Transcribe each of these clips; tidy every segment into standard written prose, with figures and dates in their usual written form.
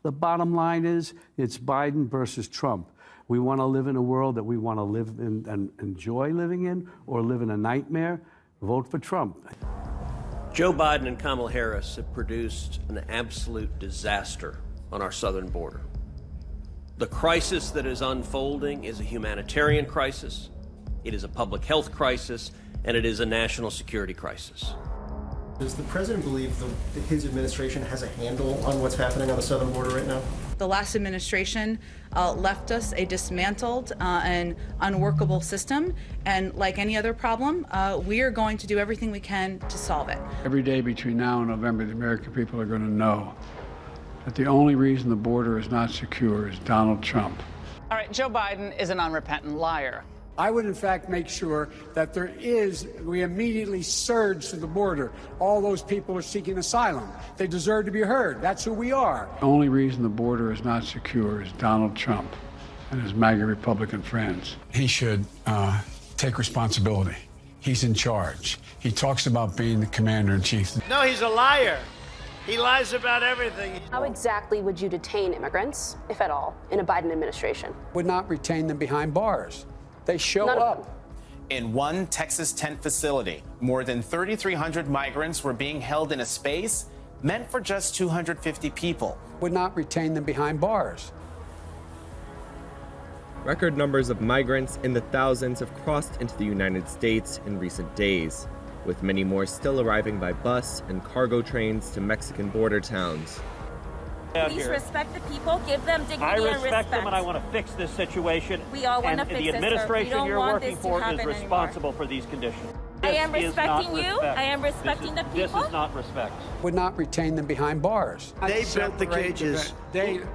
The bottom line is it's Biden versus Trump. We want to live in a world that we want to live in and enjoy living in, or live in a nightmare. Vote for Trump. Joe Biden and Kamala Harris have produced an absolute disaster on our southern border. The crisis that is unfolding is a humanitarian crisis, it is a public health crisis, and it is a national security crisis. Does the president believe that his administration has a handle on what's happening on the southern border right now? The last administration left us a dismantled and unworkable system, and like any other problem, we are going to do everything we can to solve it. Every day between now and November, the American people are going to know that the only reason the border is not secure is Donald Trump. All right, Joe Biden is an unrepentant liar. I would, in fact, make sure that we immediately surge to the border. All those people are seeking asylum. They deserve to be heard. That's who we are. The only reason the border is not secure is Donald Trump and his MAGA Republican friends. He should take responsibility. He's in charge. He talks about being the commander-in-chief. No, he's a liar. He lies about everything. How exactly would you detain immigrants, if at all, in a Biden administration? Would not retain them behind bars. They show up. In one Texas tent facility, more than 3,300 migrants were being held in a space meant for just 250 people. Would not retain them behind bars. Record numbers of migrants in the thousands have crossed into the United States in recent days, with many more still arriving by bus and cargo trains to Mexican border towns. Please respect the people, give them dignity and respect. I respect them, and I want to fix this situation. We all want to fix this, the administration you're working for is responsible anymore. For these conditions. I am respecting you. I am respecting the people. This is not respect. Would not retain them behind bars. They built the cages.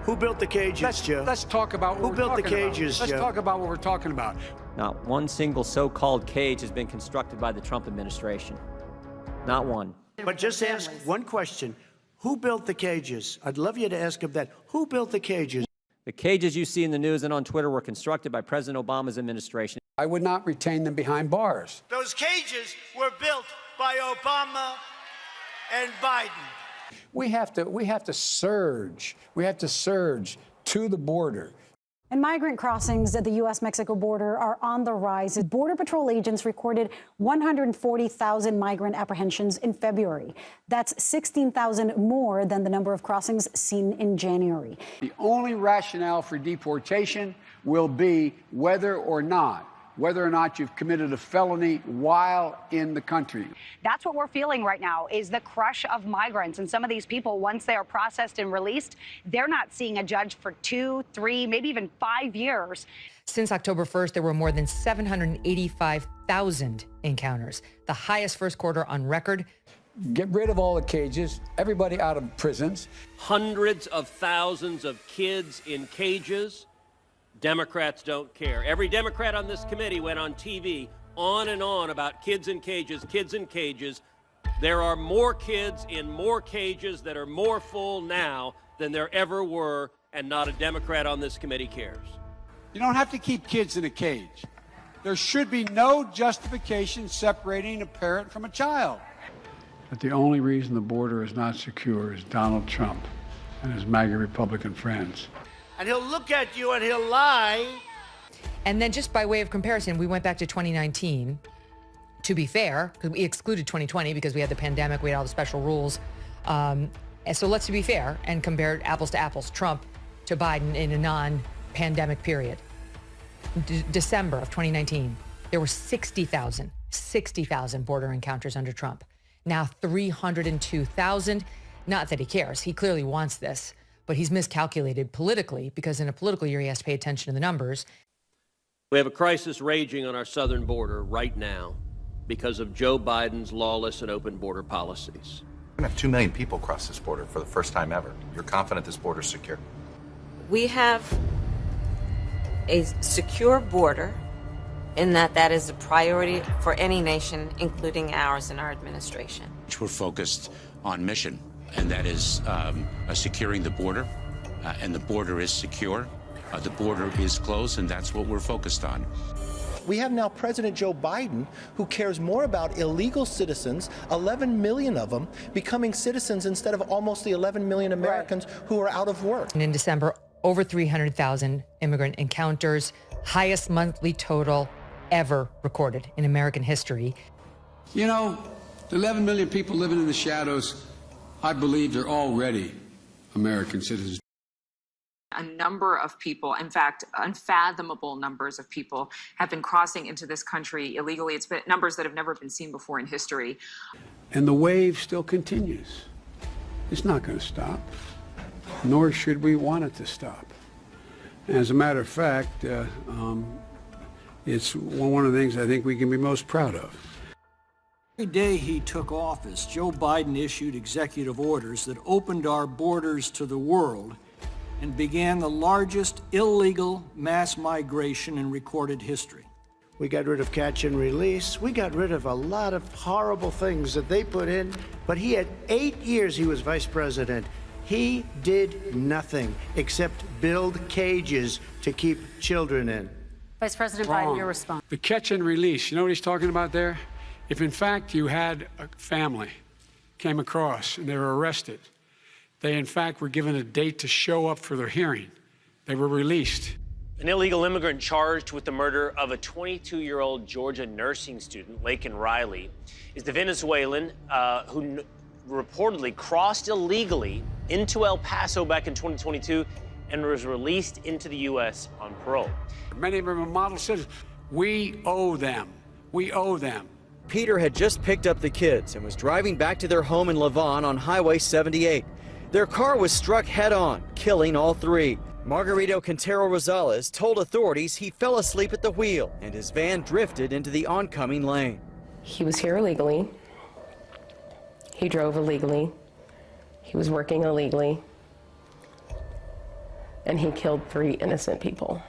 Who built the cages, Joe? Let's talk about what who built the cages, Let's Joe? talk about what we're talking about. Not one single so-called cage has been constructed by the Trump administration. Not one. But just ask one question. Who built the cages? I'd love you to ask him that. Who built the cages? The cages you see in the news and on Twitter were constructed by President Obama's administration. I would not retain them behind bars. Those cages were built by Obama and Biden. We have to surge. We have to surge to the border. And migrant crossings at the U.S.-Mexico border are on the rise. Border Patrol agents recorded 140,000 migrant apprehensions in February. That's 16,000 more than the number of crossings seen in January. The only rationale for deportation will be whether or not you've committed a felony while in the country. That's what we're feeling right now, is the crush of migrants. And some of these people, once they are processed and released, they're not seeing a judge for 2, 3, maybe even 5 years. Since October 1st, there were more than 785,000 encounters, the highest first quarter on record. Get rid of all the cages, everybody out of prisons. Hundreds of thousands of kids in cages. Democrats don't care. Every Democrat on this committee went on TV on and on about kids in cages, kids in cages. There are more kids in more cages that are more full now than there ever were, and not a Democrat on this committee cares. You don't have to keep kids in a cage. There should be no justification separating a parent from a child. But the only reason the border is not secure is Donald Trump and his MAGA Republican friends. And he'll look at you and he'll lie. And then just by way of comparison, we went back to 2019. To be fair, because we excluded 2020 because we had the pandemic, we had all the special rules. And so let's be fair and compare apples to apples, Trump to Biden in a non-pandemic period. December of 2019, there were 60,000 border encounters under Trump. Now 302,000. Not that he cares. He clearly wants this. But he's miscalculated politically because in a political year, he has to pay attention to the numbers. We have a crisis raging on our southern border right now because of Joe Biden's lawless and open border policies. We're going to have 2 million people cross this border for the first time ever. You're confident this border is secure? We have a secure border in that is a priority for any nation, including ours and our administration. We're focused on mission, and that is securing the border, and the border is secure. The border is closed, and that's what we're focused on. we have now President Joe Biden, who cares more about illegal citizens, 11 million of them, becoming citizens instead of almost the 11 million Americans who are out of work. And in December, over 300,000 immigrant encounters, highest monthly total ever recorded in American history. You know, the 11 million people living in the shadows, I believe they're already American citizens. A number of people, in fact, unfathomable numbers of people have been crossing into this country illegally. It's been numbers that have never been seen before in history. And the wave still continues. It's not going to stop, nor should we want it to stop. As a matter of fact, it's one of the things I think we can be most proud of. Every day he took office, Joe Biden issued executive orders that opened our borders to the world and began the largest illegal mass migration in recorded history. We got rid of catch and release. We got rid of a lot of horrible things that they put in. But he had 8 years he was vice president. He did nothing except build cages to keep children in. Vice President Wrong. Biden, your response. The catch and release, you know what he's talking about there? If in fact you had a family came across and they were arrested, they in fact were given a date to show up for their hearing. They were released. An illegal immigrant charged with the murder of a 22-year-old Georgia nursing student, Laken Riley, is the Venezuelan who reportedly crossed illegally into El Paso back in 2022 and was released into the U.S. on parole. Many of them are model citizens. We owe them. We owe them. Peter had just picked up the kids and was driving back to their home in Lavon on Highway 78. Their car was struck head-on, killing all three. Margarito Quintero Rosales told authorities he fell asleep at the wheel and his van drifted into the oncoming lane. He was here illegally. He drove illegally. He was working illegally. And he killed 3 innocent people.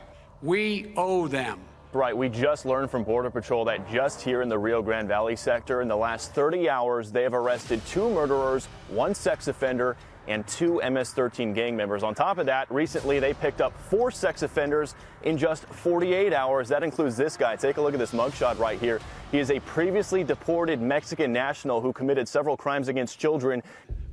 We owe them. Right, we just learned from Border Patrol that just here in the Rio Grande Valley sector, in the last 30 hours, they have arrested 2 murderers, 1 sex offender, and 2 MS-13 gang members. On top of that, recently they picked up 4 sex offenders in just 48 hours. That includes this guy. Take a look at this mugshot right here. He is a previously deported Mexican national who committed several crimes against children.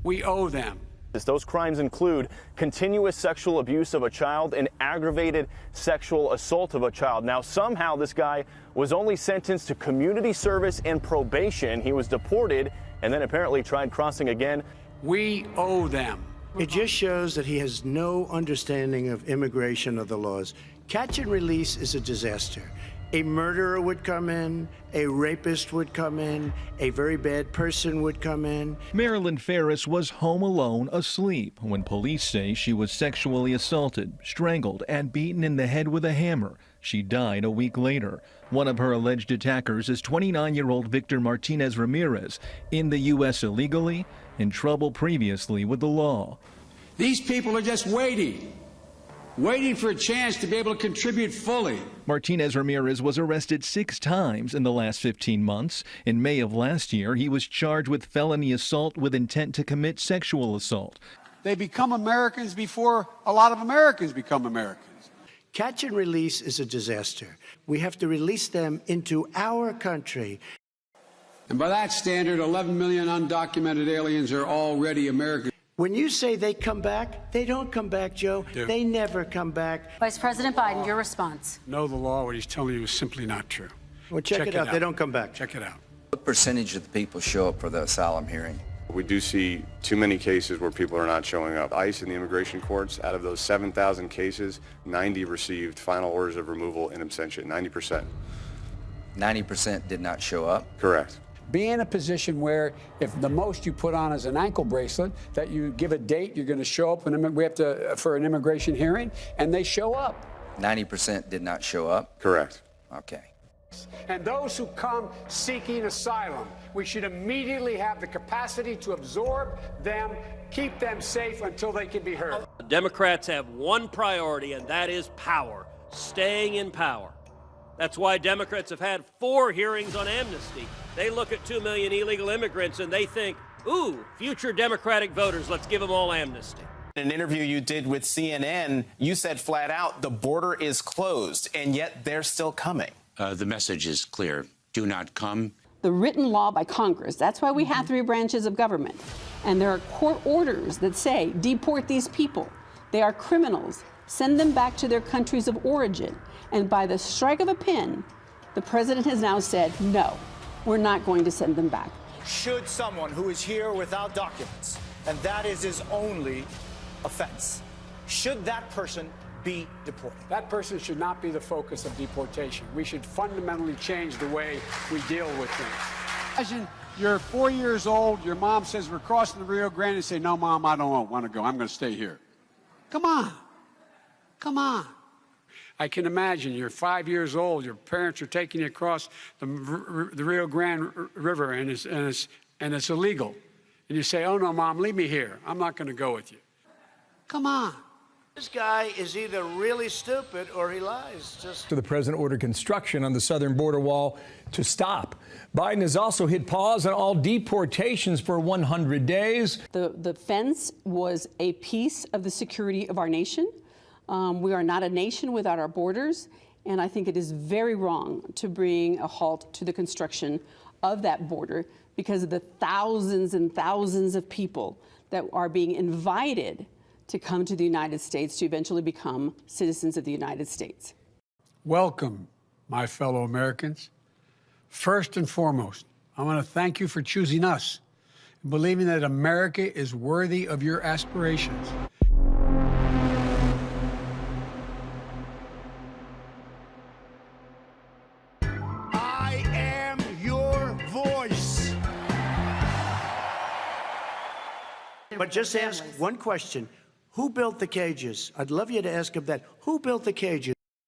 We owe them. Those crimes include continuous sexual abuse of a child and aggravated sexual assault of a child. Now, somehow this guy was only sentenced to community service and probation. He was deported and then apparently tried crossing again. We owe them. It just shows that he has no understanding of immigration or the laws. Catch and release is a disaster. A murderer would come in, a rapist would come in, a very bad person would come in. Marilyn Ferris was home alone, asleep, when police say she was sexually assaulted, strangled, and beaten in the head with a hammer. She died a week later. One of her alleged attackers is 29-year-old Victor Martinez Ramirez, in the U.S. illegally, in trouble previously with the law. These people are just waiting for a chance to be able to contribute fully. Martinez Ramirez was arrested 6 times in the last 15 months. In May of last year, he was charged with felony assault with intent to commit sexual assault. They become Americans before a lot of Americans become Americans. Catch and release is a disaster. We have to release them into our country. And by that standard, 11 million undocumented aliens are already Americans. When you say they come back, they don't come back, Joe. They never come back. Vice President Biden, your response. Know the law. What he's telling you is simply not true. Well, check it out. They don't come back. Check it out. What percentage of the people show up for the asylum hearing? We do see too many cases where people are not showing up. ICE and the immigration courts, out of those 7,000 cases, 90 received final orders of removal in absentia, 90%. 90% did not show up? Correct. Be in a position where if the most you put on is an ankle bracelet, that you give a date, you're going to show up, and we have to for an immigration hearing, and they show up. 90% did not show up? Correct. Okay. And those who come seeking asylum, we should immediately have the capacity to absorb them, keep them safe until they can be heard. Democrats have one priority, and that is power, staying in power. That's why Democrats have had 4 hearings on amnesty. They look at 2 million illegal immigrants and they think, ooh, future Democratic voters, let's give them all amnesty. In an interview you did with CNN, you said flat out the border is closed, and yet they're still coming. The message is clear. Do not come. The written law by Congress. That's why we have 3 branches of government. And there are court orders that say, deport these people. They are criminals. Send them back to their countries of origin. And by the strike of a pen, the president has now said, no, we're not going to send them back. Should someone who is here without documents, and that is his only offense, should that person be deported? That person should not be the focus of deportation. We should fundamentally change the way we deal with things. Imagine you're 4 years old, your mom says, we're crossing the Rio Grande, and say, no, Mom, I don't want to go. I'm going to stay here. Come on. Come on. I can imagine you're 5 years old, your parents are taking you across the Rio Grande River, and it's illegal. And you say, oh, no, Mom, leave me here. I'm not going to go with you. Come on. This guy is either really stupid or he lies. So the president ordered construction on the southern border wall to stop. Biden has also hit pause on all deportations for 100 days. The fence was a piece of the security of our nation. We are not a nation without our borders, and I think it is very wrong to bring a halt to the construction of that border because of the thousands and thousands of people that are being invited to come to the United States to eventually become citizens of the United States. Welcome, my fellow Americans. First and foremost, I want to thank you for choosing us and believing that America is worthy of your aspirations. I am your voice. But just ask one question. Who built the cages? I'd love you to ask him that. Who built the cages?